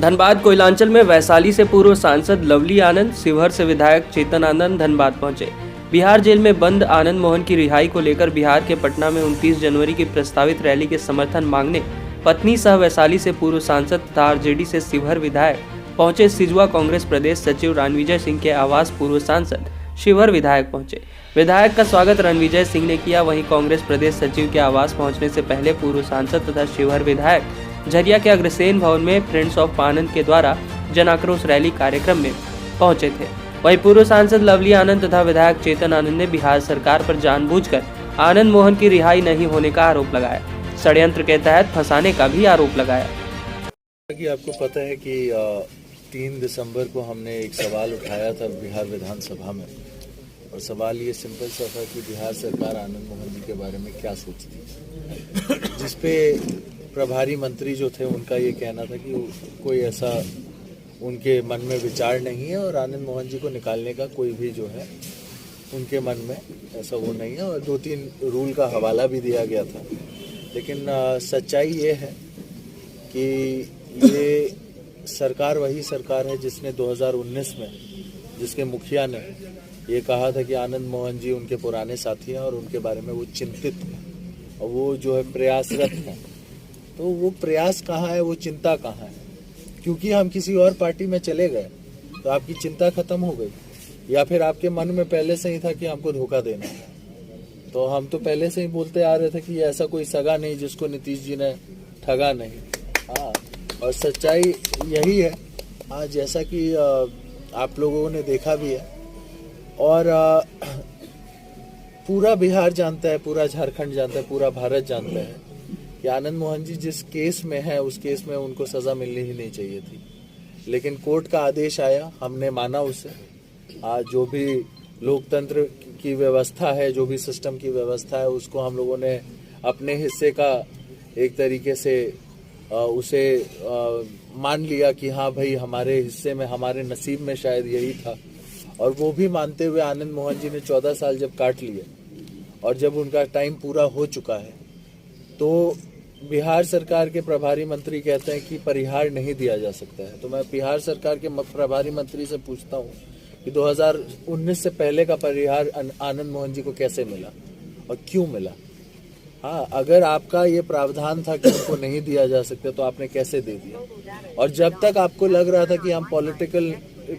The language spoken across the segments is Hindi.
धनबाद कोयलांचल में वैशाली से पूर्व सांसद लवली आनंद, शिवहर से विधायक चेतन आनंद धनबाद पहुंचे। बिहार जेल में बंद आनंद मोहन की रिहाई को लेकर बिहार के पटना में 29 जनवरी की प्रस्तावित रैली के समर्थन मांगने पत्नी सह वैशाली से पूर्व सांसद तथा आरजेडी से शिवहर विधायक पहुंचे। सिजुआ कांग्रेस प्रदेश सचिव रणविजय सिंह के आवास पूर्व सांसद शिवहर विधायक पहुंचे। विधायक का स्वागत रणविजय सिंह ने किया। वहीं कांग्रेस प्रदेश सचिव के आवास पहुंचने से पहले पूर्व सांसद तथा शिवहर विधायक झरिया के अग्रसेन भवन में फ्रेंड्स ऑफ आनंद के द्वारा जन आक्रोश रैली कार्यक्रम में पहुंचे थे। वहीं पूर्व सांसद लवली आनंद तथा विधायक चेतन आनंद ने बिहार सरकार पर जानबूझकर आनंद मोहन की रिहाई नहीं होने का आरोप लगाया, षड्यंत्र के तहत फंसाने का भी आरोप लगाया। कि आपको पता है कि 3 दिसंबर को हमने एक सवाल उठाया था बिहार विधानसभा में, और सवाल ये सिंपल सा था कि बिहार सरकार आनंद मोहन जी के बारे में क्या सोचती है, जिसपे प्रभारी मंत्री जो थे उनका ये कहना था कि कोई ऐसा उनके मन में विचार नहीं है और आनंद मोहन जी को निकालने का कोई भी जो है उनके मन में ऐसा वो नहीं है, और 2-3 रूल का हवाला भी दिया गया था। लेकिन सच्चाई ये है कि ये सरकार वही सरकार है जिसने 2019 में जिसके मुखिया ने ये कहा था कि आनंद मोहन जी उनके पुराने साथी हैं और उनके बारे में वो चिंतित हैं और वो जो है प्रयासरत हैं। तो वो प्रयास कहाँ है, वो चिंता कहाँ है? क्योंकि हम किसी और पार्टी में चले गए तो आपकी चिंता खत्म हो गई, या फिर आपके मन में पहले से ही था कि हमको धोखा देना है? तो हम तो पहले से ही बोलते आ रहे थे कि ऐसा कोई सगा नहीं जिसको नीतीश जी ने ठगा नहीं। हाँ, और सच्चाई यही है हाँ, जैसा कि आप लोगों ने देखा भी है और पूरा बिहार जानता है, पूरा झारखंड जानता है, पूरा भारत जानता है कि आनंद मोहन जी जिस केस में है उस केस में उनको सजा मिलनी ही नहीं चाहिए थी। लेकिन कोर्ट का आदेश आया, हमने माना उसे। आज जो भी लोकतंत्र की व्यवस्था है, जो भी सिस्टम की व्यवस्था है, उसको हम लोगों ने अपने हिस्से का एक तरीके से उसे मान लिया कि हाँ भाई हमारे हिस्से में, हमारे नसीब में शायद यही था। और वो भी मानते हुए आनंद मोहन जी ने 14 साल जब काट लिए और जब उनका टाइम पूरा हो चुका है तो बिहार सरकार के प्रभारी मंत्री कहते हैं कि परिहार नहीं दिया जा सकता है। तो मैं बिहार सरकार के प्रभारी मंत्री से पूछता हूँ कि 2019 से पहले का परिहार आनंद मोहन जी को कैसे मिला और क्यों मिला? हाँ, अगर आपका ये प्रावधान था कि उनको नहीं दिया जा सकता तो आपने कैसे दे दिया? और जब तक आपको लग रहा था कि हम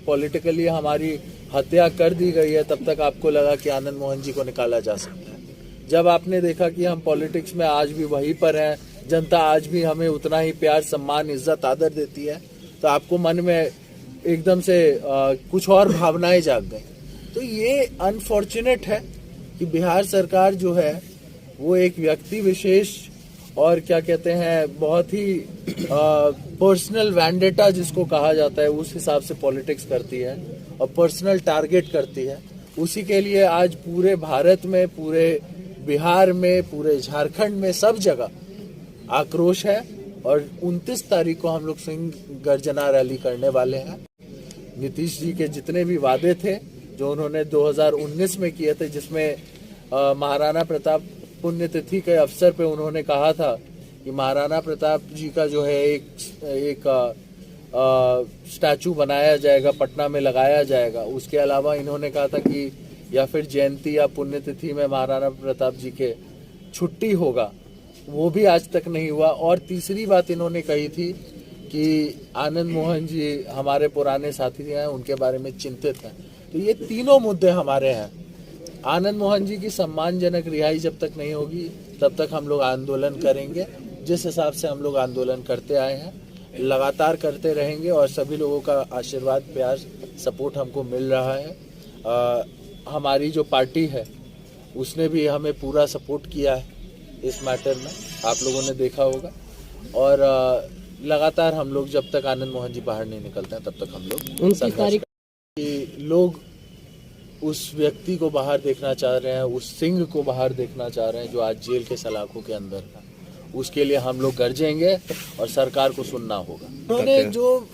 पॉलिटिकली हमारी हत्या कर दी गई है, तब तक आपको लगा कि आनंद मोहन जी को निकाला जा सकता है। जब आपने देखा कि हम पॉलिटिक्स में आज भी वहीं पर हैं, जनता आज भी हमें उतना ही प्यार, सम्मान, इज्जत, आदर देती है, तो आपको मन में एकदम से कुछ और भावनाएं जाग गई। तो ये अनफॉर्चुनेट है कि बिहार सरकार जो है वो एक व्यक्ति विशेष और क्या कहते हैं बहुत ही पर्सनल वैंडेटा जिसको कहा जाता है उस हिसाब से पॉलिटिक्स करती है और पर्सनल टारगेट करती है। उसी के लिए आज पूरे भारत में, पूरे बिहार में, पूरे झारखंड में, सब जगह आक्रोश है। और 29 तारीख को हम लोग सिंह गर्जना रैली करने वाले हैं। नीतीश जी के जितने भी वादे थे जो उन्होंने 2019 में किए थे, जिसमें महाराणा प्रताप पुण्यतिथि के अवसर पे उन्होंने कहा था कि महाराणा प्रताप जी का जो है एक स्टैचू बनाया जाएगा, पटना में लगाया जाएगा। उसके अलावा इन्होंने कहा था कि या फिर जयंती या पुण्यतिथि में महाराणा प्रताप जी के छुट्टी होगा, वो भी आज तक नहीं हुआ। और तीसरी बात इन्होंने कही थी कि आनंद मोहन जी हमारे पुराने साथी हैं, उनके बारे में चिंतित हैं। तो ये तीनों मुद्दे हमारे हैं। आनंद मोहन जी की सम्मानजनक रिहाई जब तक नहीं होगी तब तक हम लोग आंदोलन करेंगे। जिस हिसाब से हम लोग आंदोलन करते आए हैं लगातार करते रहेंगे, और सभी लोगों का आशीर्वाद, प्यार, सपोर्ट हमको मिल रहा है। हमारी जो पार्टी है उसने भी हमें पूरा सपोर्ट किया है इस मैटर में, आप लोगों ने देखा होगा। और लगातार हम लोग जब तक आनंद मोहन जी बाहर नहीं निकलते हैं तब तक हम लोग संघर्ष कि लोग उस व्यक्ति को बाहर देखना चाह रहे हैं, उस सिंह को बाहर देखना चाह रहे हैं जो आज जेल के सलाखों के अंदर है। उसके लिए हम लोग गरजेंगे और सरकार को सुनना होगा। उन्होंने जो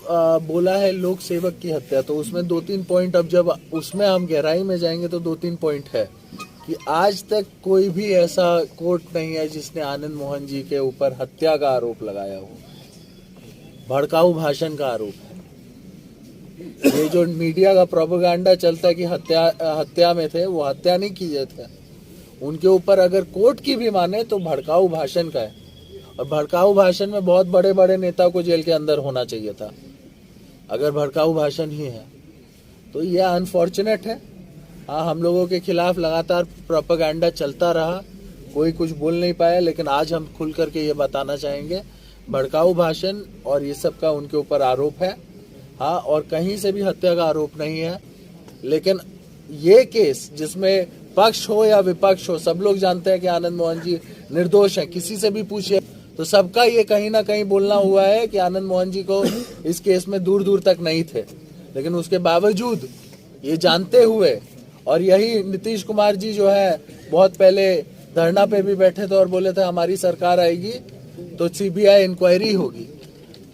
बोला है लोक सेवक की हत्या, तो उसमें 2-3 पॉइंट, अब जब उसमें हम गहराई में जाएंगे तो 2-3 पॉइंट है कि आज तक कोई भी ऐसा कोर्ट नहीं है जिसने आनंद मोहन जी के ऊपर हत्या का आरोप लगाया हो। भड़काऊ भाषण का आरोप है। ये जो मीडिया का प्रोपेगेंडा चलता है कि हत्या में थे, वो हत्या नहीं किए थे। उनके ऊपर अगर कोर्ट की भी माने तो भड़काऊ भाषण का है, और भड़काऊ भाषण में बहुत बड़े बड़े नेता को जेल के अंदर होना चाहिए था अगर भड़काऊ भाषण ही है। तो ये अनफॉर्चुनेट है। हाँ, हम लोगों के खिलाफ लगातार प्रोपेगेंडा चलता रहा, कोई कुछ बोल नहीं पाया, लेकिन आज हम खुल करके ये बताना चाहेंगे भड़काऊ भाषण और ये सब का उनके ऊपर आरोप है। हाँ, और कहीं से भी हत्या का आरोप नहीं है। लेकिन ये केस जिसमें पक्ष हो या विपक्ष हो, सब लोग जानते हैं कि आनंद मोहन जी निर्दोष हैं। किसी से भी पूछिए तो सबका ये कहीं ना कहीं बोलना हुआ है कि आनंद मोहन जी को इस केस में दूर दूर तक नहीं थे। लेकिन उसके बावजूद ये जानते हुए, और यही नीतीश कुमार जी जो है बहुत पहले धरना पे भी बैठे थे और बोले थे हमारी सरकार आएगी तो सीबीआई इंक्वायरी होगी।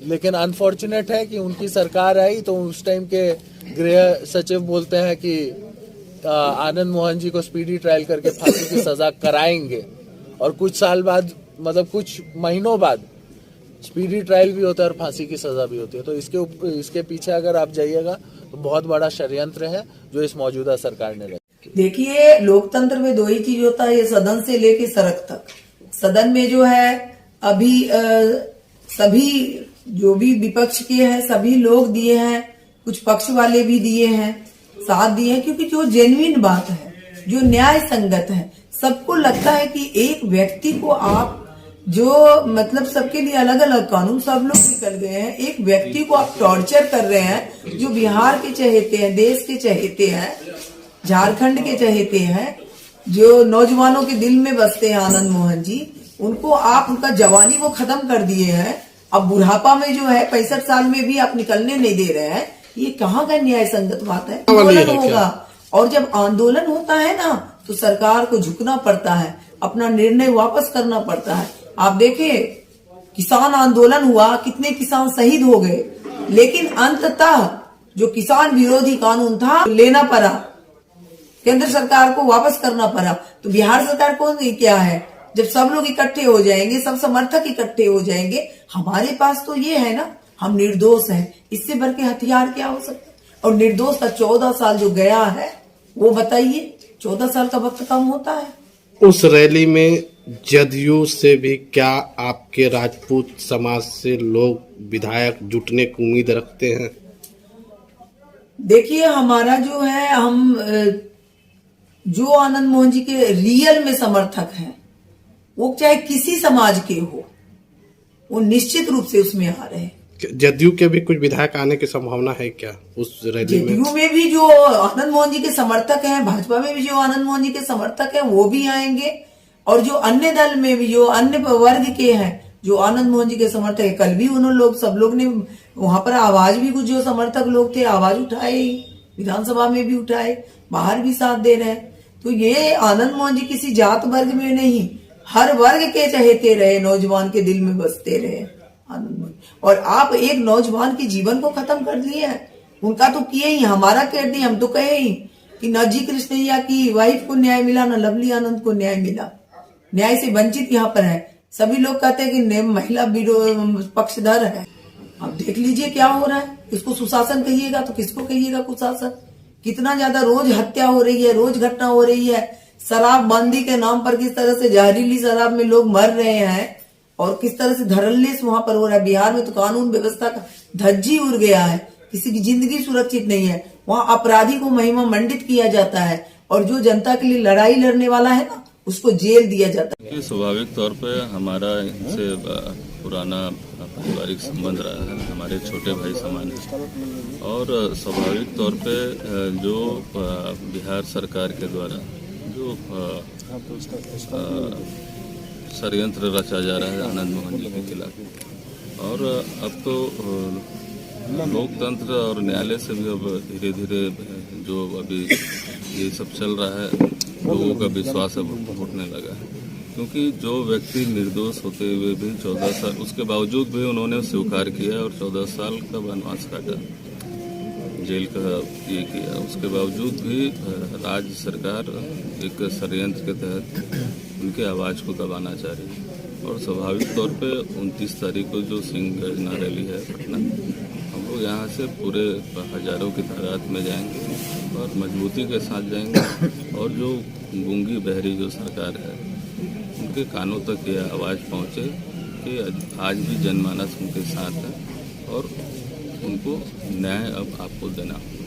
लेकिन अनफॉर्चुनेट है कि उनकी सरकार आई तो उस टाइम के गृह सचिव बोलते हैं कि आनंद मोहन जी को स्पीडी ट्रायल करके फांसी की सजा कराएंगे, और कुछ साल बाद, मतलब कुछ महीनों बाद स्पीडी ट्रायल भी होता है और फांसी की सजा भी होती है। तो इसके पीछे अगर आप जाइएगा तो बहुत बड़ा षड्यंत्र है जो इस मौजूदा सरकार ने रखा। देखिए, लोकतंत्र में दो ही चीज होता है, ये सदन से लेके सड़क तक। सदन में जो है अभी सभी जो भी विपक्ष के हैं सभी लोग दिए हैं, कुछ पक्ष वाले भी दिए हैं, साथ दिए हैं, क्योंकि जो जेन्युइन बात है, जो न्याय संगत है, सबको लगता है कि एक व्यक्ति को आप जो मतलब सबके लिए अलग अलग कानून सब लोग निकल गए हैं, एक व्यक्ति को आप टॉर्चर कर रहे हैं जो बिहार के चहेते हैं, देश के चहेते हैं, झारखंड के चहेते हैं, जो नौजवानों के दिल में बसते हैं आनंद मोहन जी, उनको आप उनका जवानी को खत्म कर दिए हैं। अब बुढ़ापा में जो है 65 साल में भी आप निकलने नहीं दे रहे हैं। ये कहाँ का न्याय संगत बात है? आंदोलन होगा, और जब आंदोलन होता है ना तो सरकार को झुकना पड़ता है, अपना निर्णय वापस करना पड़ता है। आप देखिए, किसान आंदोलन हुआ, कितने किसान शहीद हो गए, लेकिन अंततः जो किसान विरोधी कानून था लेना पड़ा, केंद्र सरकार को वापस करना पड़ा। तो बिहार सरकार को क्या है, जब सब लोग इकट्ठे हो जाएंगे, सब समर्थक इकट्ठे हो जाएंगे, हमारे पास तो ये है ना, हम निर्दोष हैं, इससे बढ़ के हथियार क्या हो सकता है? और निर्दोष का 14 साल जो गया है वो बताइए, 14 साल का वक्त कम होता है? उस रैली में जदयू से भी क्या आपके राजपूत समाज से लोग, विधायक जुटने की उम्मीद रखते हैं? देखिए, हमारा जो है, हम जो आनंद मोहन जी के रियल में समर्थक हैं, वो चाहे किसी समाज के हो, वो निश्चित रूप से उसमें आ रहे हैं। जदयू के भी कुछ विधायक आने की संभावना है क्या उस रैली में? जदयू में भी जो आनंद मोहन जी के समर्थक हैं, भाजपा में भी जो आनंद मोहन जी के समर्थक हैं वो भी आएंगे, और जो अन्य दल में भी जो अन्य वर्ग के हैं जो आनंद मोहन जी के समर्थक है, कल भी उन्होंने लोग, सब लोग ने वहां पर आवाज भी, कुछ जो समर्थक लोग थे आवाज उठाए, विधानसभा में भी उठाए, बाहर भी साथ दे रहे हैं। तो ये आनंद मोहन जी किसी जात वर्ग में नहीं, हर वर्ग के चहेते रहे, नौजवान के दिल में बसते रहे आनंद मोहन। और आप एक नौजवान के जीवन को खत्म कर लिए हैं, उनका तो किए ही, हमारा कर दिए। हम तो कहे ही कि न जी कृष्णैया की वाइफ को न्याय मिला, न लवली आनंद को न्याय मिला, न्याय से वंचित यहाँ पर है। सभी लोग कहते हैं कि महिला पक्षधर है। अब देख लीजिए क्या हो रहा है। इसको सुशासन कहिएगा तो किसको कहिएगा कुशासन? कितना ज्यादा रोज हत्या हो रही है, रोज घटना हो रही है। शराबबंदी के नाम पर किस तरह से जहरीली शराब में लोग मर रहे हैं, और किस तरह से धड़ल्लेस वहां पर हो रहा है। बिहार में तो कानून व्यवस्था का धज्जी उड़ गया है, किसी की जिंदगी सुरक्षित नहीं है। वहां अपराधी को महिमा मंडित किया जाता है, और जो जनता के लिए लड़ाई लड़ने वाला है ना, उसको जेल दिया जाता है। स्वाभाविक तौर पे हमारा इनसे पुराना पारिवारिक संबंध रहा है, हमारे छोटे भाई समान है, और स्वाभाविक तौर पे जो बिहार सरकार के द्वारा जो षड्यंत्र रचा जा रहा है आनंद मोहन जी के खिलाफ, और अब तो लोकतंत्र और न्यायालय से भी अब धीरे धीरे जो अभी ये सब चल रहा है, लोगों का विश्वास अब उठने लगा है। क्योंकि जो व्यक्ति निर्दोष होते हुए भी 14 साल, उसके बावजूद भी उन्होंने स्वीकार किया और 14 साल का वनवास काटा, जेल का ये किया, उसके बावजूद भी राज्य सरकार एक षड्यंत्र के तहत उनकी आवाज़ को दबाना चाह रही है। और स्वाभाविक तौर पे 29 तारीख को जो सिंह गर्जना रैली है पटना, हम लोग यहाँ से पूरे हजारों की तादाद में जाएंगे और मजबूती के साथ जाएंगे और जो गूंगी बहरी जो सरकार है उनके कानों तक ये आवाज़ पहुँचे कि आज भी जनमानस उनके साथ है और उनको न्याय अब आपको देना होगा।